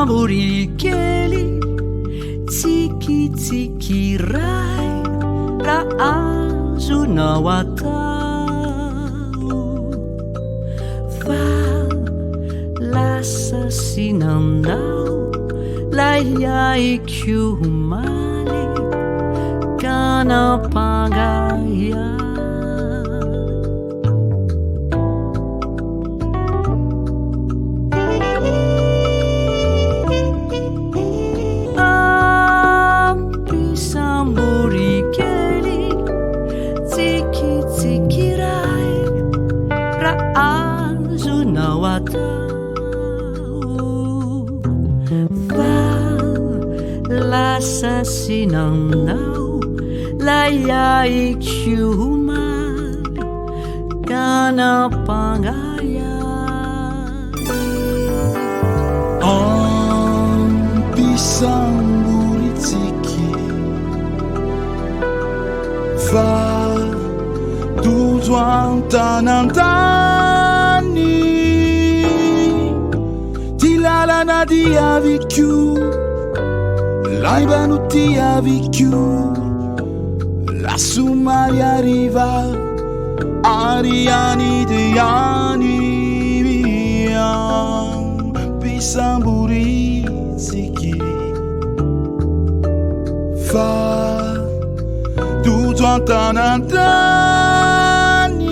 Ampisambory kely tsiki tsiki ray raha azonao atao fa lasa sinanao lay aiko omaly ka nampangaya Sinanao layai kuman kana pangaya Ampisambory tsiki fa tojo antanantany ty lalana diaviko L'aiba non ti avvicchiù, la somali arriva, ariani degli anni, Ampisambory tsiki fa tutto antanantany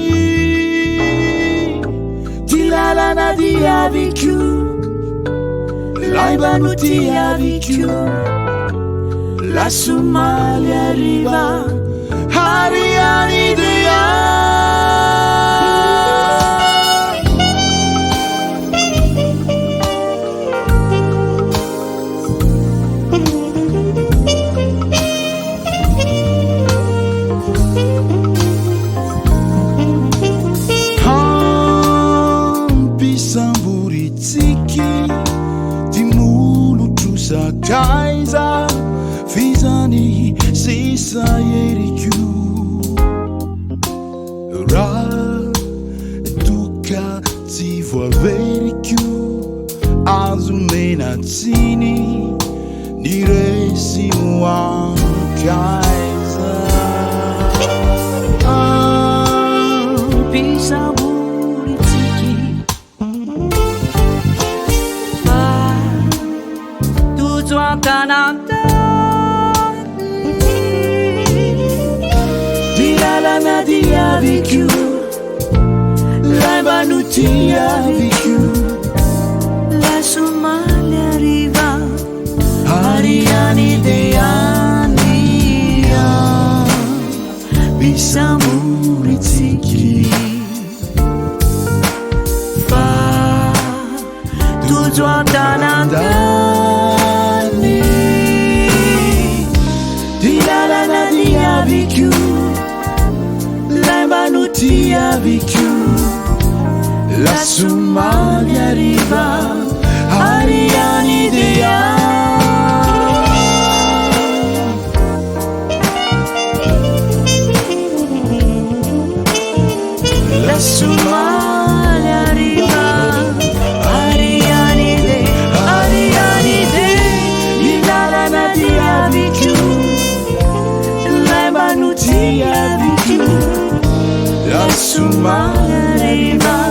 ti lalana diavvicchiù, l'aiba non ti avvicchiù La Somalia arriva, ariani degli Ampisambory tsiki, ty molo trosa kaiza Fizani sisa yerikyu Ra tuka tivua verikyu Azumena tsini Niresi muankaisa Ampisambory tsiki fa tojo antanantany Lalana diavvicchiù, l'aiba non ti avvicchiù La Somalia arriva, ariani degli anni Ampisambory tsiki fa tojo antanantany Di lalana diavvicchiù L'aiba non ti avvicchiù La Somalia arriva Ariani degli La Somalia arriva Ariani degli lalana diavvicchiù L'aiba non ti avvicchiù La Somalia arriva